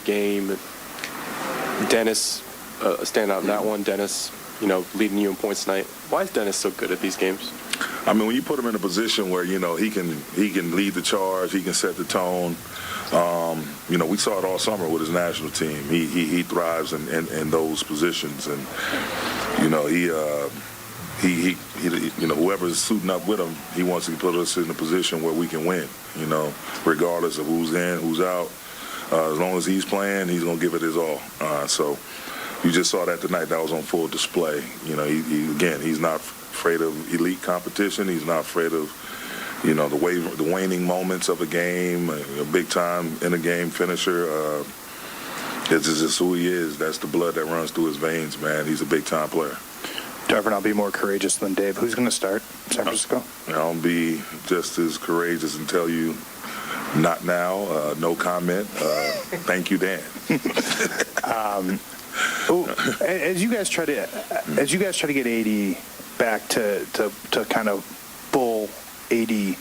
game. Dennis, stand out in that one. Dennis, leading you in points tonight. Why is Dennis so good at these games? I mean, when you put him in a position where, he can lead the charge, he can set the tone. We saw it all summer with his national team. He thrives in those positions, and whoever's suiting up with him, he wants to put us in a position where we can win. Regardless of who's in, who's out. As long as he's playing, he's gonna give it his all. So you just saw that tonight. That was on full display. He's not afraid of elite competition. He's not afraid of the waning moments of a game, a big-time in-a-game finisher. It's just who he is. That's the blood that runs through his veins, man. He's a big-time player. Darvin, I'll be more courageous than Dave. Who's going to start San Francisco? I'll be just as courageous and tell you, not now, no comment. Thank you, Dan. As you guys try to get AD back to kind of bull AD,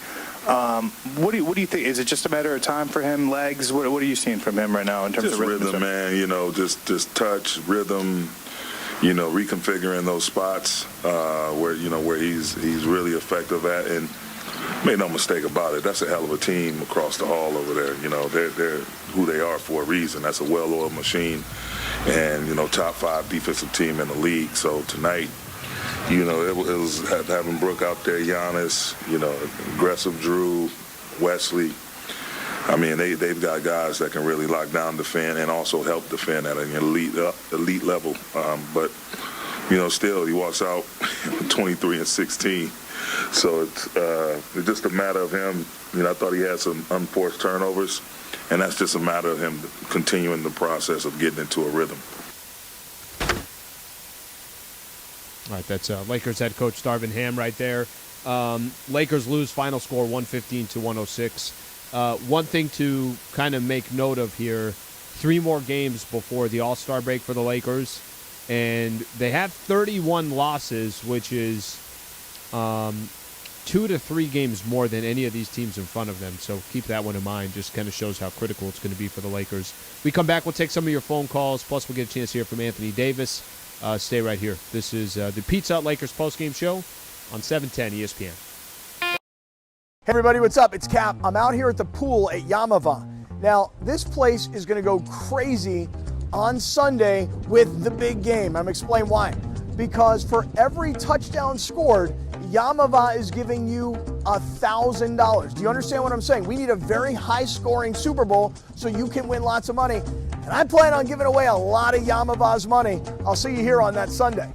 what do you think? Is it just a matter of time for him? Legs? What are you seeing from him right now in terms just of rhythm, man? Just touch, rhythm. Reconfiguring those spots where he's really effective at. And make no mistake about it, that's a hell of a team across the hall over there. They're who they are for a reason. That's a well-oiled machine, and top 5 defensive team in the league. So tonight, it was having Brook out there, Giannis, aggressive Drew, Wesley. I mean, they've got guys that can really lock down, defend, and also help defend at an elite level. But still, he walks out 23 and 16. So it's just a matter of him. I thought he had some unforced turnovers, and that's just a matter of him continuing the process of getting into a rhythm. All right, that's Lakers head coach Darvin Ham right there. Lakers lose, final score 115-106. One thing to kind of make note of here, 3 more games before the All-Star break for the Lakers, and they have 31 losses, which is 2 to 3 games more than any of these teams in front of them. So keep that one in mind. Just kind of shows how critical it's going to be for the Lakers. We come back, we'll take some of your phone calls, plus we'll get a chance to hear from Anthony Davis. Stay right here. This is the Pizza Hut Lakers postgame show on 710 ESPN. Hey everybody, what's up? It's Cap. I'm out here at the pool at Yamava. Now, this place is going to go crazy on Sunday with the big game. I'm going to explain why. Because for every touchdown scored, Yamava is giving you $1,000. Do you understand what I'm saying? We need a very high-scoring Super Bowl so you can win lots of money. And I plan on giving away a lot of Yamava's money. I'll see you here on that Sunday.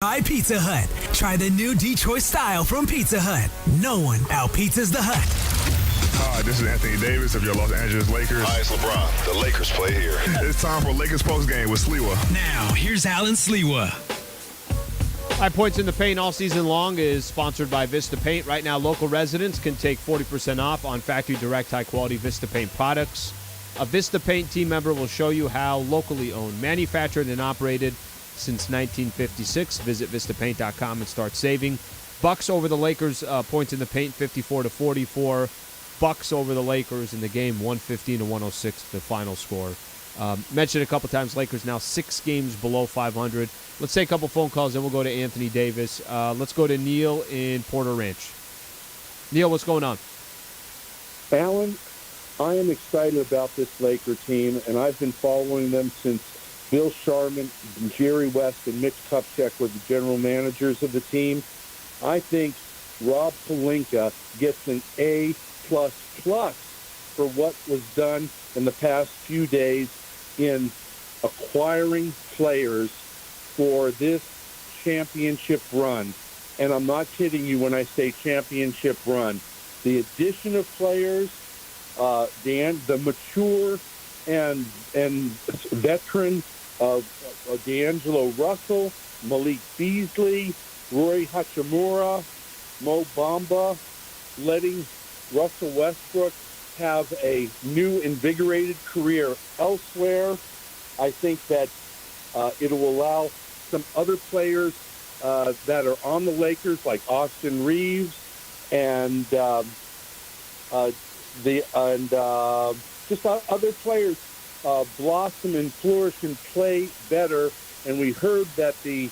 By Pizza Hut. Try the new Detroit style from Pizza Hut. No one out-pizzas the Hut. Hi, this is Anthony Davis of your Los Angeles Lakers. Hi, it's LeBron. The Lakers play here. It's time for Lakers Postgame with Sliwa. Now, here's Alan Sliwa. High Points in the Paint all season long is sponsored by Vista Paint. Right now, local residents can take 40% off on factory direct high-quality Vista Paint products. A Vista Paint team member will show you how locally owned, manufactured, and operated since 1956. Visit vistapaint.com and start saving. Bucks over the Lakers, points in the paint, 54-44. Bucks over the Lakers in the game, 115-106, the final score. Mentioned a couple times, Lakers now 6 games below 500. Let's take a couple phone calls, then we'll go to Anthony Davis. Let's go to Neil in Porter Ranch. Neil, what's going on? Alan, I am excited about this Laker team, and I've been following them since Bill Sharman, Jerry West, and Mitch Kupchak were the general managers of the team. I think Rob Pelinka gets an A++ for what was done in the past few days in acquiring players for this championship run. And I'm not kidding you when I say championship run. The addition of players, the mature and veteran of D'Angelo Russell, Malik Beasley, Roy Hachimura, Mo Bamba, letting Russell Westbrook have a new invigorated career elsewhere. I think that it will allow some other players that are on the Lakers, like Austin Reaves, and just other players blossom and flourish and play better. And we heard that the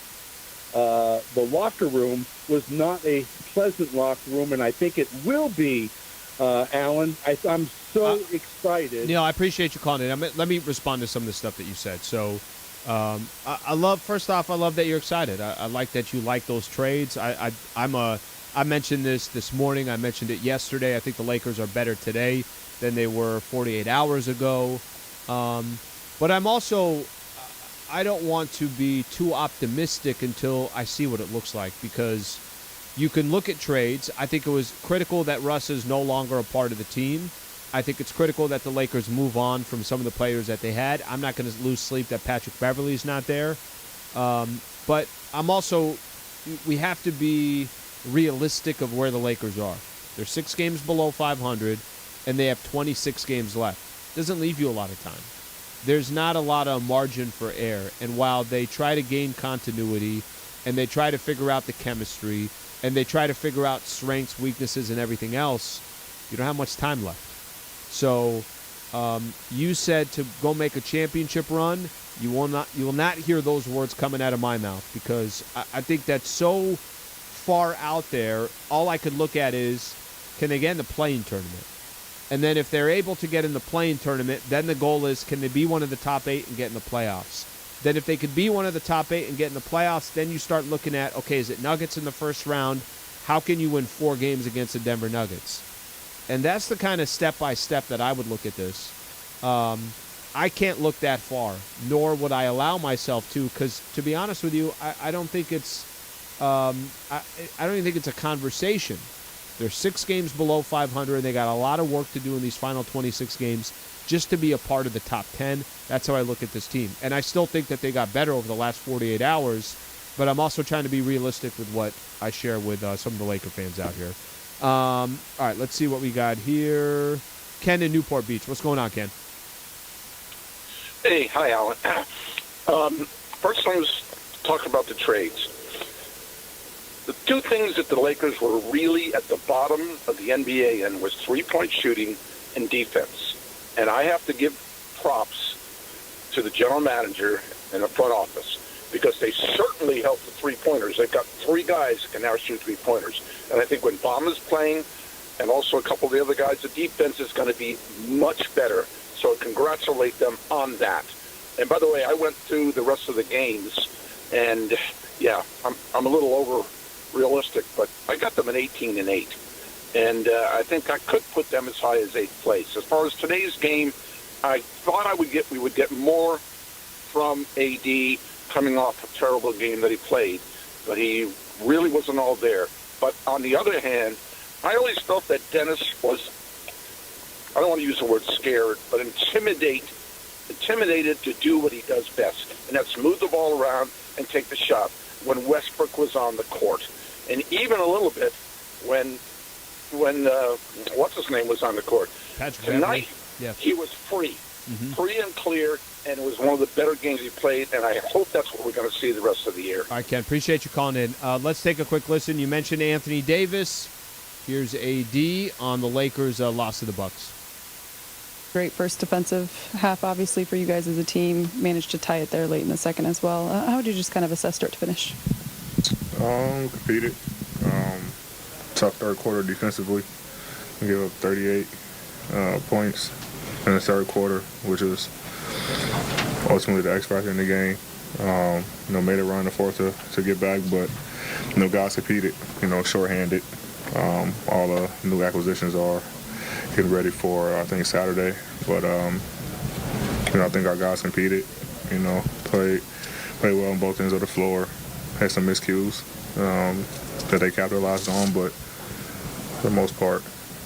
locker room was not a pleasant locker room, and I think it will be. Alan, I'm so excited. Neil, I appreciate you calling in. Let me respond to some of the stuff that you said. So, I love that you're excited. I like that you like those trades. I mentioned this morning. I mentioned it yesterday. I think the Lakers are better today than they were 48 hours ago. But I'm also, I don't want to be too optimistic until I see what it looks like, because you can look at trades. I think it was critical that Russ is no longer a part of the team. I think it's critical that the Lakers move on from some of the players that they had. I'm not going to lose sleep that Patrick Beverley's not there. But I'm also, we have to be realistic of where the Lakers are. They're 6 games below 500, and they have 26 games left. Doesn't leave you a lot of time. There's not a lot of margin for error. And while they try to gain continuity, and they try to figure out the chemistry, and they try to figure out strengths, weaknesses, and everything else, you don't have much time left. So you said to go make a championship run. You will not hear those words coming out of my mouth, because I think that's so far out there. All I could look at is, can they get in the play-in tournament? And then if they're able to get in the play-in tournament, then the goal is, can they be one of the top 8 and get in the playoffs? Then if they could be one of the top 8 and get in the playoffs, then you start looking at, okay, is it Nuggets in the first round? How can you win 4 games against the Denver Nuggets? And that's the kind of step-by-step that I would look at this. I can't look that far, nor would I allow myself to, because to be honest with you, I don't think it's I don't even think it's a conversation. They're 6 games below 500. They got a lot of work to do in these final 26 games just to be a part of the top 10. That's how I look at this team. And I still think that they got better over the last 48 hours, but I'm also trying to be realistic with what I share with some of the Laker fans out here. All right, let's see what we got here. Ken in Newport Beach. What's going on, Ken? Hey, hi, Alan. First, let's talk about the trades. The 2 things that the Lakers were really at the bottom of the NBA in was three-point shooting and defense. And I have to give props to the general manager and the front office, because they certainly helped the three-pointers. They've got 3 guys that can now shoot three-pointers. And I think when Bama's playing, and also a couple of the other guys, the defense is going to be much better. So I congratulate them on that. And by the way, I went through the rest of the games, and yeah, I'm a little over realistic, but I got them at 18-8. And I think I could put them as high as 8th place. As far as today's game, I thought we would get more from AD coming off a terrible game that he played. but he really wasn't all there. But on the other hand, I always felt that Dennis was, I don't want to use the word scared, but intimidated to do what he does best, and that's move the ball around and take the shot when Westbrook was on the court. And even a little bit when what's his name was on the court. Patrick Tonight, yeah. he was free and clear, and it was one of the better games he played, and I hope that's what we're going to see the rest of the year. All right, Ken, appreciate you calling in. Let's take a quick listen. You mentioned Anthony Davis. Here's AD on the Lakers' loss to the Bucks. Great first defensive half, obviously, for you guys as a team. Managed to tie it there late in the second as well. How would you just kind of assess start to finish? Competed. Tough third quarter defensively. We gave up 38 points in the third quarter, which was ultimately the X factor in the game. Made a run in the fourth to get back, but guys competed. Shorthanded. All the new acquisitions are getting ready for I think Saturday, but I think our guys competed. Played well on both ends of the floor. Had some miscues that they capitalized on, but for the most part,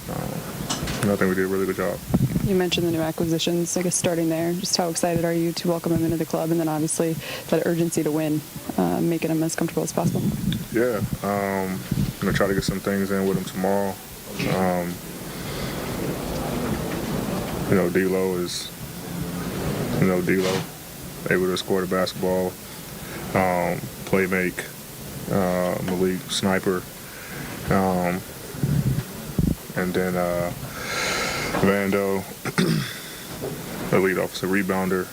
I think we did a really good job. You mentioned the new acquisitions. I guess starting there, just how excited are you to welcome them into the club, and then obviously that urgency to win, making them as comfortable as possible? Yeah, I'm gonna try to get some things in with them tomorrow. D'Lo is, D'Lo, able to score the basketball, play make, Malik sniper, and then Vando, elite offensive rebounder,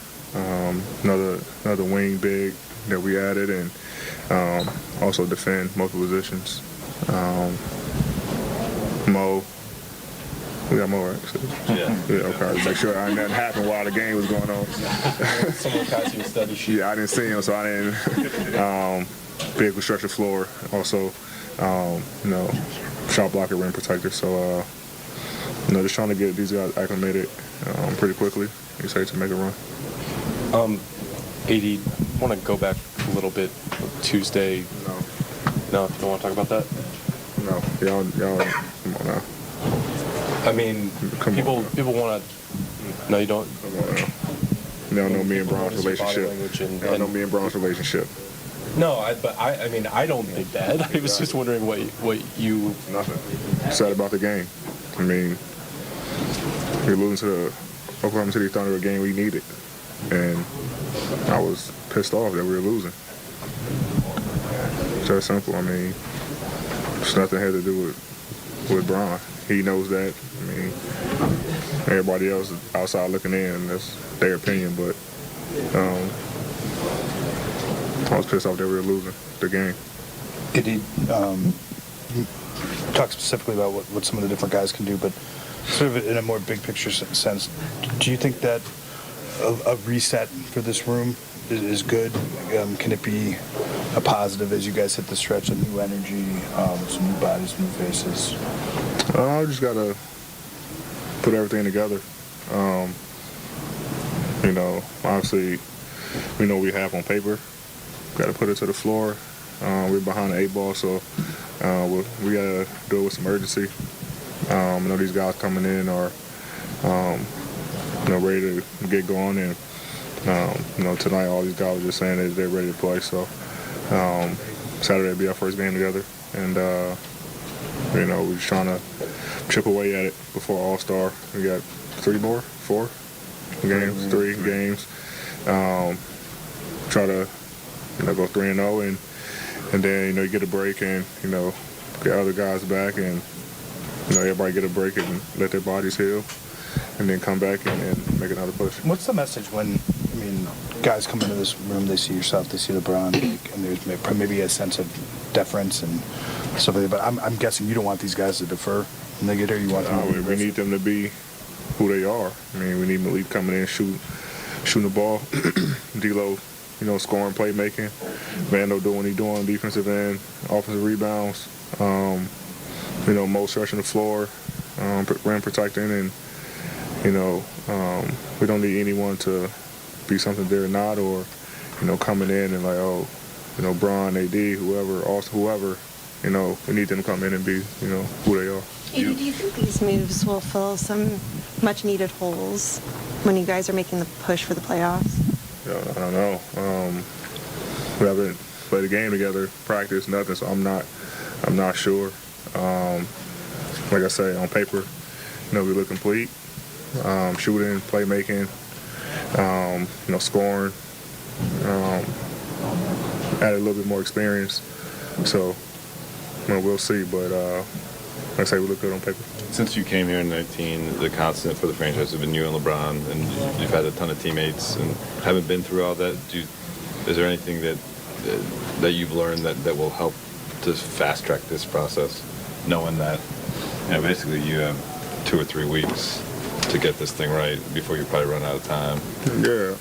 another wing big that we added, and also defend multiple positions. Mo. We got more, right? Yeah, okay. Make sure nothing happened while the game was going on. Someone passed you a study sheet. Yeah, I didn't see him, so I didn't. Big construction floor. Also, shot blocker, rim protector. So, just trying to get these guys acclimated pretty quickly. Excited to make a run. AD, I want to go back a little bit. Tuesday. No, you don't want to talk about that? No, y'all, come on now. I mean, people want to. No, you don't. You don't know me and Braun's relationship. You don't know me and Braun's relationship. No, I mean, I don't think that. I was just wondering what you. Nothing. Sad about the game. I mean, we're losing to the Oklahoma City Thunder, a game we needed, and I was pissed off that we were losing. It's that simple. I mean, it's nothing had to do with Braun. He knows that. I mean, everybody else is outside looking in. That's their opinion, but I was pissed off that we were losing the game. Did he talk specifically about what some of the different guys can do, but sort of in a more big picture sense, do you think that a reset for this room is good? Can it be a positive as you guys hit the stretch of new energy, some new bodies, new faces? I just got to put everything together. Obviously, we know what we have on paper. Got to put it to the floor. We're behind the 8 ball, so we got to do it with some urgency. I know these guys coming in are, ready to get going, and tonight all these guys were just saying that they're ready to play. So Saturday will be our first game together, and we're just trying to chip away at it before All-Star. We got 4 games, 3 games. Try to go 3-0, and then you get a break and get other guys back, and everybody get a break and let their bodies heal, and then come back and make another push. What's the message when guys come into this room, they see yourself, they see LeBron, and there's maybe a sense of deference and stuff like that, but I'm guessing you don't want these guys to defer when they get here. You want them we need them to be who they are. I mean, we need Malik coming in, shooting the ball, D'Lo, scoring, playmaking, Vando doing what he's doing, defensive end, offensive rebounds, Mo stretching the floor, rim protecting, and we don't need anyone to be something they're not, or coming in and like, oh, Bron, AD, whoever, also whoever, we need them to come in and be, who they are. Amy, do you think these moves will fill some much-needed holes when you guys are making the push for the playoffs? Yeah, I don't know. We haven't played a game together, practice, nothing, so I'm not sure. Like I say, on paper, we look complete. Shooting, playmaking, scoring. Add a little bit more experience. So, we'll see. But like I say, we look good on paper. Since you came here in 19, the constant for the franchise has been you and LeBron, and you've had a ton of teammates and haven't been through all that. Is there anything that you've learned that will help to fast track this process, knowing that basically you have 2 or 3 weeks to get this thing right before you probably run out of time? Yeah,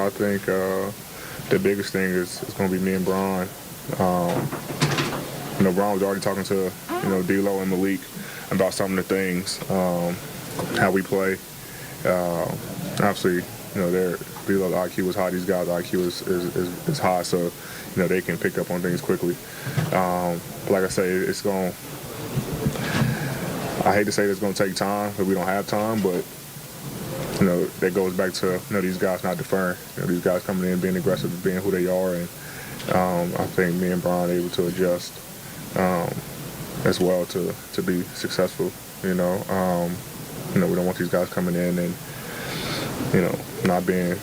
I think the biggest thing is going to be me and Bron. Bron was already talking to D'Lo and Malik about some of the things, how we play. Obviously, their D'Lo's IQ is high. These guys' IQ is high, so they can pick up on things quickly. But like I say, it's going. I hate to say it's going to take time, but we don't have time. But that goes back to these guys not deferring. These guys coming in, being aggressive, being who they are, and I think me and Bron are able to adjust as well to be successful. We don't want these guys coming in and not being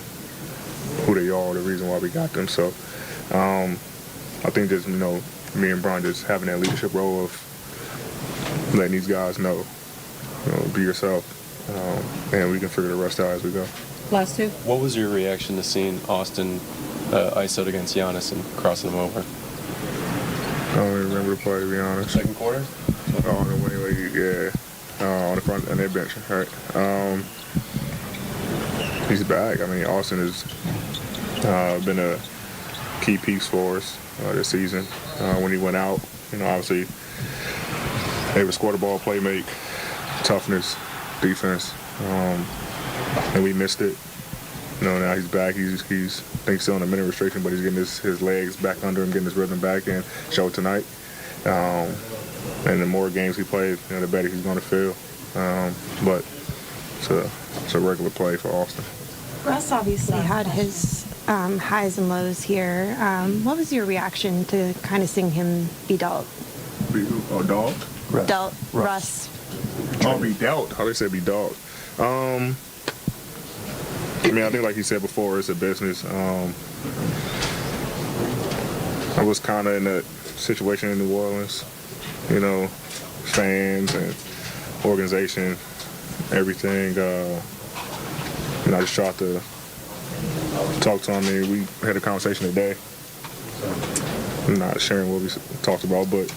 who they are, the reason why we got them. So I think just me and Bron just having that leadership role of letting these guys know, be yourself, and we can figure the rest out as we go. Last two. What was your reaction to seeing Austin ISO'd against Giannis and crossing him over? I don't even remember the play, to be honest. Second quarter? Oh, no, anyway, yeah. On the front, on their bench, right? He's back. I mean, Austin has been a key piece for us this season. When he went out, obviously, able to score the ball, play make, toughness, defense, and we missed it. Now he's back. He's I think still on a minute restriction, but he's getting his legs back under him, getting his rhythm back, and show it tonight. And the more games he plays, the better he's going to feel. But it's a regular play for Austin. Russ obviously had his highs and lows here. What was your reaction to kind of seeing him be dealt? Be who? Oh, dog? Dealt. Russ. Oh, be dealt. How they say be dog? I mean, I think like he said before, it's a business. I was kind of in that situation in New Orleans, fans and organization, everything. I just tried to talk to him. I mean, we had a conversation today. I'm not sharing what we talked about, but,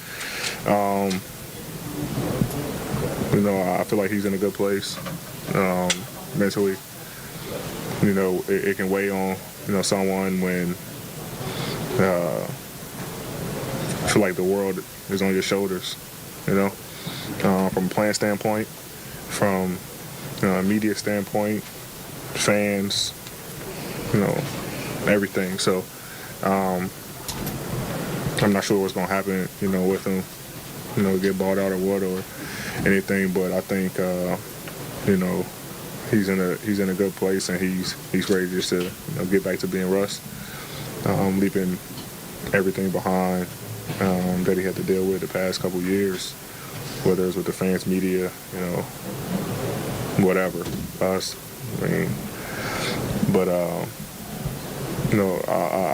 I feel like he's in a good place mentally. It can weigh on, someone when I feel like the world is on your shoulders, from a playing standpoint, from a media standpoint, fans, everything. So I'm not sure what's going to happen, with him, get bought out or what or anything, but I think, he's in a good place, and he's ready just to get back to being Russ, leaving everything behind that he had to deal with the past couple years, whether it's with the fans, media, whatever, us. I mean, but I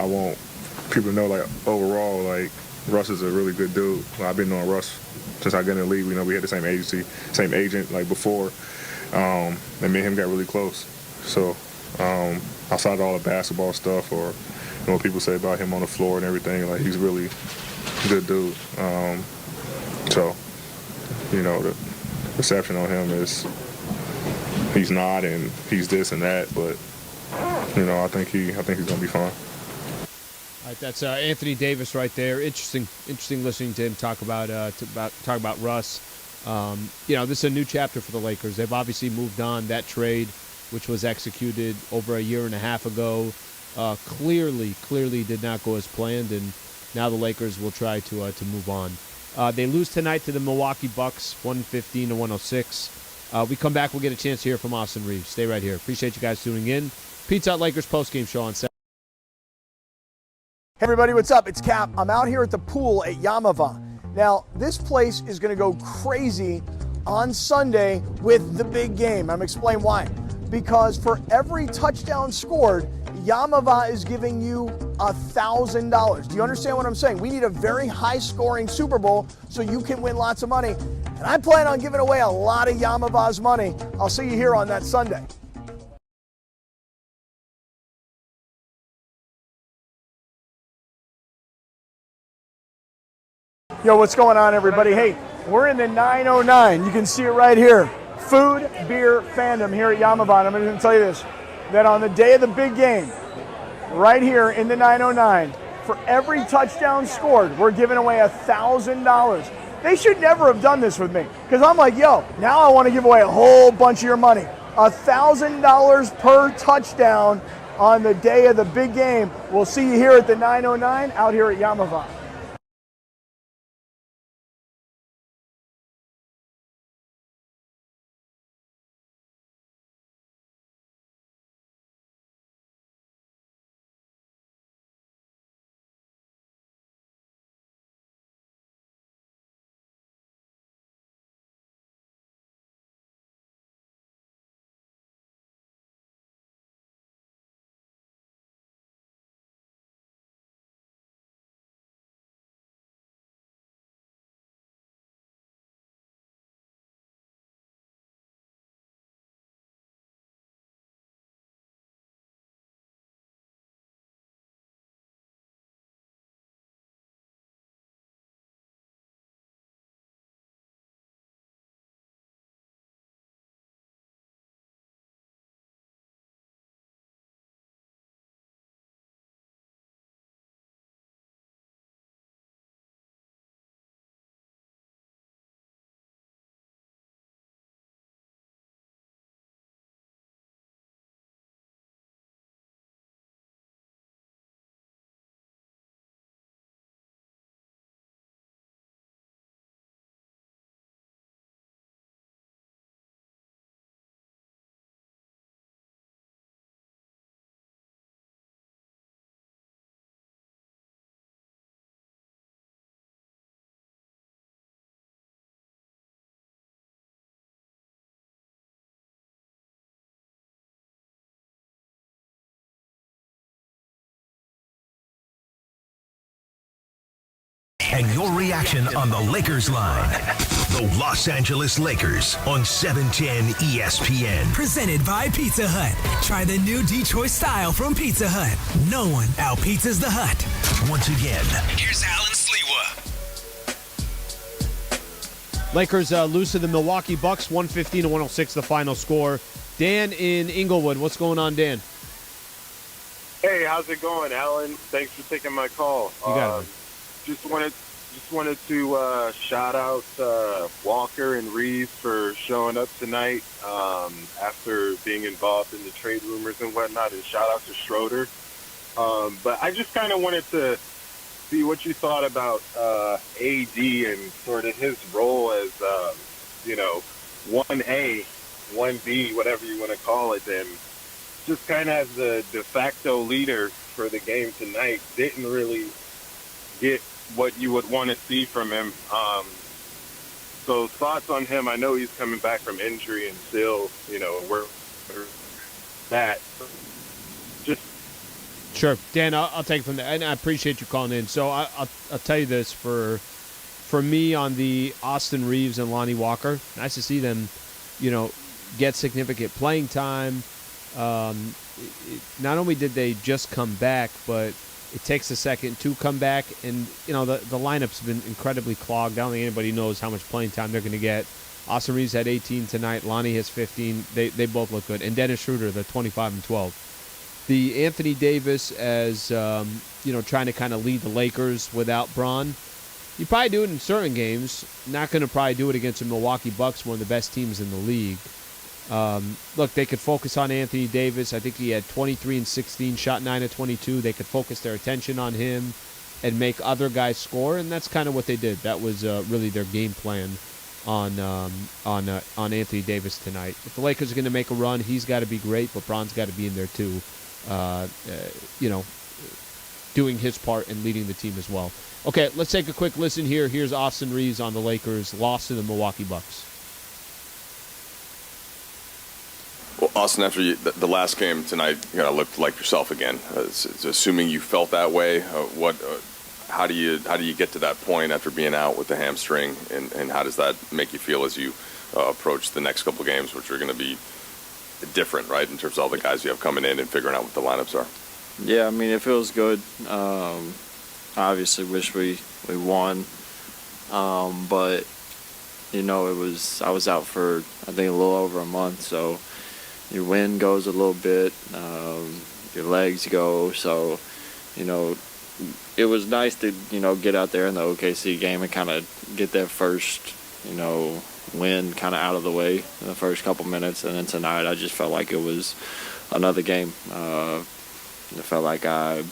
want people to know, like, overall, like, Russ is a really good dude. I've been knowing Russ since I got in the league. We had the same agency, same agent, like, before. And me and him got really close. So outside of all the basketball stuff or what people say about him on the floor and everything, like, he's really a good dude. So, the perception on him is he's not and he's this and that, but I think he's gonna be fine. All right, that's Anthony Davis right there. Interesting listening to him talk about Russ. This is a new chapter for the Lakers. They've obviously moved on. That trade, which was executed over a year and a half ago, clearly did not go as planned, and now the Lakers will try to move on. They lose tonight to the Milwaukee Bucks, 115-106. We come back, we'll get a chance to hear from Austin Reaves. Stay right here. Appreciate you guys tuning in. Pizza Hut Lakers postgame show on Saturday. Hey everybody, what's up? It's Cap. I'm out here at the pool at Yamava. Now, this place is going to go crazy on Sunday with the big game. I'm going to explain why. Because for every touchdown scored, Yamava is giving you $1,000. Do you understand what I'm saying? We need a very high-scoring Super Bowl so you can win lots of money. And I plan on giving away a lot of Yamava's money. I'll see you here on that Sunday. Yo, what's going on, everybody? Hey, we're in the 909. You can see it right here. Food, beer, fandom here at Yamava. I'm going to tell you this, that on the day of the big game, right here in the 909, for every touchdown scored, we're giving away $1,000. They should never have done this with me, because I'm like, yo, now I want to give away a whole bunch of your money. $1,000 per touchdown on the day of the big game. We'll see you here at the 909 out here at Yamava. And your reaction on the Lakers line. The Los Angeles Lakers on 710 ESPN. Presented by Pizza Hut. Try the new Detroit style from Pizza Hut. No one out-pizzas the Hut. Once again, here's Alan Sliwa. Lakers lose to the Milwaukee Bucks, 115-106, the final score. Dan in Inglewood. What's going on, Dan? Hey, how's it going, Alan? Thanks for taking my call. You got it. Just wanted to shout out Walker and Reaves for showing up tonight after being involved in the trade rumors and whatnot, and shout out to Schroder. But I just kind of wanted to see what you thought about AD and sort of his role as, 1A, 1B, whatever you want to call it, and just kind of as the de facto leader for the game tonight. Didn't really get what you would want to see from him. So thoughts on him? I know he's coming back from injury and still, we're that. Just Sure, Dan. I'll take it from there, and I appreciate you calling in. So I'll tell you this: for me on the Austin Reaves and Lonnie Walker, nice to see them, get significant playing time. Not only did they just come back, but it takes a second to come back, and the lineup's been incredibly clogged. I don't think anybody knows how much playing time they're going to get. Austin Reaves had 18 tonight. Lonnie has 15. They both look good. And Dennis Schroder, they're 25 and 12. The Anthony Davis as trying to kind of lead the Lakers without Bron. You probably do it in certain games. Not going to probably do it against the Milwaukee Bucks, one of the best teams in the league. Look, they could focus on Anthony Davis. I think he had 23 and 16, shot 9 of 22. They could focus their attention on him and make other guys score, and that's kind of what they did. That was really their game plan on Anthony Davis tonight. If the Lakers are going to make a run, he's got to be great. LeBron's got to be in there too, doing his part and leading the team as well. Okay, let's take a quick listen here. Here's Austin Reaves on the Lakers' loss to the Milwaukee Bucks. Well, Austin, after the last game tonight, you looked like yourself again. Assuming you felt that way, how do you get to that point after being out with the hamstring, and how does that make you feel as you approach the next couple of games, which are going to be different, right, in terms of all the guys you have coming in and figuring out what the lineups are? Yeah, I mean, it feels good. Obviously, wish we won, but I was out for I think a little over a month, so your wind goes a little bit, your legs go, so it was nice to get out there in the OKC game and kind of get that first win kind of out of the way in the first couple minutes, and then tonight I just felt like it was another game. It felt like my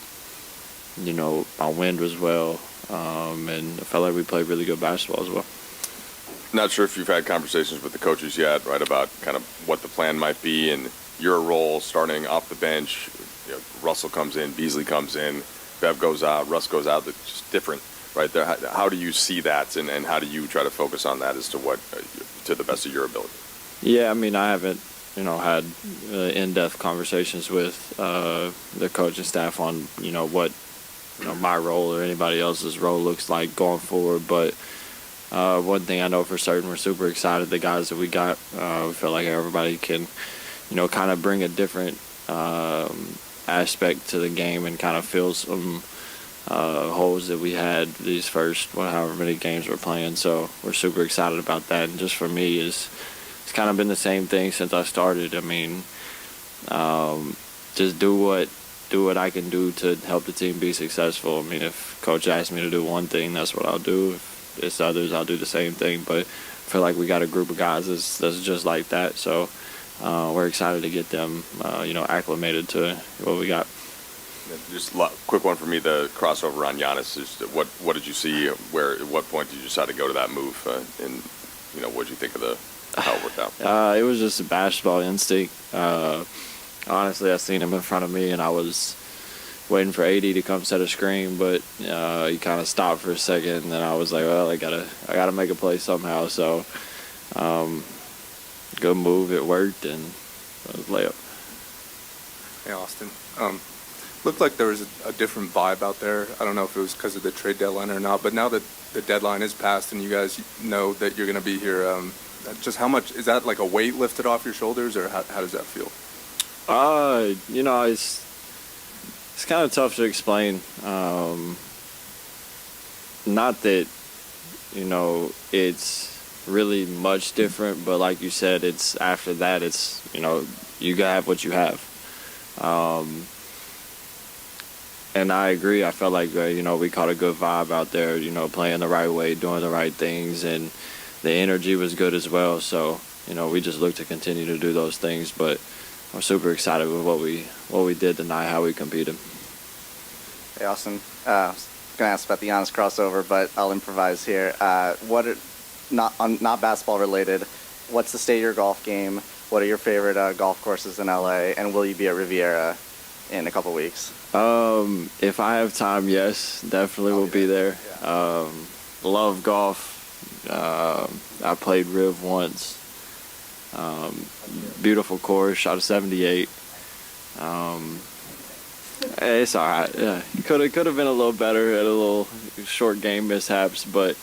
wind was well, and I felt like we played really good basketball as well. Not sure if you've had conversations with the coaches yet, right, about kind of what the plan might be and your role starting off the bench. Russell comes in, Beasley comes in, Bev goes out, Russ goes out. It's just different, right there. How do you see that, and how do you try to focus on that as to what, to the best of your ability? Yeah, I mean, I haven't had in-depth conversations with the coaching staff on what my role or anybody else's role looks like going forward, but one thing I know for certain, we're super excited. The guys that we got, we feel like everybody can kind of bring a different aspect to the game and kind of fill some holes that we had these first however many games we're playing. So we're super excited about that, and just for me it's kind of been the same thing since I started. I mean, just do what I can do to help the team be successful. I mean, if coach asks me to do one thing, that's what I'll do. If it's others, I'll do the same thing. But I feel like we got a group of guys that's just like that. So we're excited to get them, acclimated to what we got. Just a quick one for me, the crossover on Giannis. What did you see? At what point did you decide to go to that move? And what did you think of how it worked out? It was just a basketball instinct. Honestly, I seen him in front of me, and I was waiting for AD to come set a screen, but he kind of stopped for a second, and then I was like, well, I gotta make a play somehow. So good move, it worked, and it was a layup. Hey, Austin. Looked like there was a different vibe out there. I don't know if it was because of the trade deadline or not, but now that the deadline is passed and you guys know that you're going to be here, just how much, is that like a weight lifted off your shoulders, or how does that feel? It's kind of tough to explain. Not that, it's really much different, but like you said, it's after that, it's, you have what you have. And I agree. I felt like, we caught a good vibe out there, playing the right way, doing the right things, and the energy was good as well. So, we just look to continue to do those things, but I'm super excited with what we did tonight, how we competed. Hey, Austin. I was going to ask about the Giannis crossover, but I'll improvise here. Not basketball related, what's the state of your golf game? What are your favorite golf courses in LA? And will you be at Riviera in a couple weeks? If I have time, yes, definitely will be there. Love golf. I played Riv once. Beautiful course, shot a 78. It's all right. Yeah, could have been a little better, had a little short game mishaps, but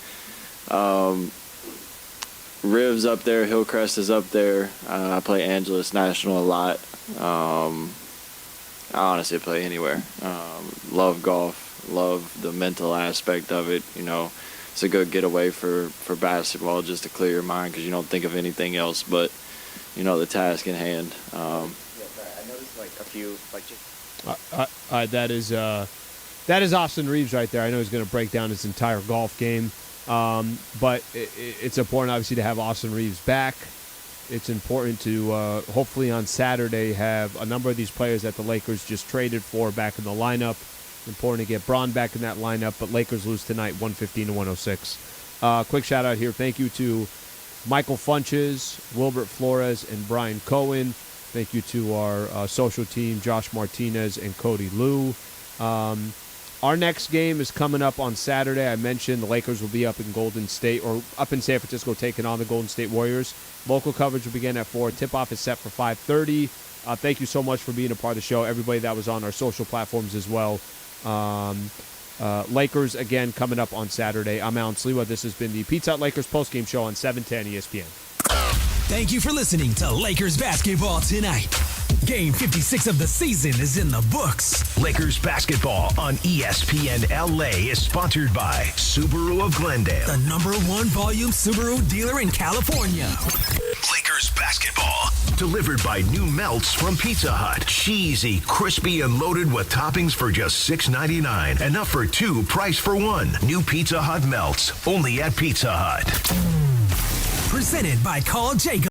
Riv's up there, Hillcrest is up there. I play Angeles National a lot. I honestly play anywhere. Love golf, love the mental aspect of it. It's a good getaway for basketball, just to clear your mind, because you don't think of anything else but the task in hand. I noticed a few that is Austin Reaves right there. I know he's going to break down his entire golf game, but it's important obviously to have Austin Reaves back. it's important to hopefully on Saturday have a number of these players that the Lakers just traded for back in the lineup. Important to get Braun back in that lineup, but Lakers lose tonight 115-106. Quick shout out here. Thank you to Michael Funches, Wilbert Flores, and Brian Cohen. Thank you to our social team, Josh Martinez and Cody Liu. Our next game is coming up on Saturday. I mentioned the Lakers will be up in Golden State, or up in San Francisco, taking on the Golden State Warriors. Local coverage will begin at 4. Tip-off is set for 5:30. Thank you so much for being a part of the show. Everybody that was on our social platforms as well. Lakers, again, coming up on Saturday. I'm Alan Sliwa. This has been the Pizza Hut Lakers postgame show on 710 ESPN. Thank you for listening to Lakers basketball tonight. Game 56 of the season is in the books. Lakers basketball on ESPNLA is sponsored by Subaru of Glendale, the #1 volume Subaru dealer in California. Lakers basketball delivered by new melts from Pizza Hut. Cheesy, crispy, and loaded with toppings for just $6.99. Enough for 2, price for 1. New Pizza Hut melts, only at Pizza Hut. Presented by Call Jacob.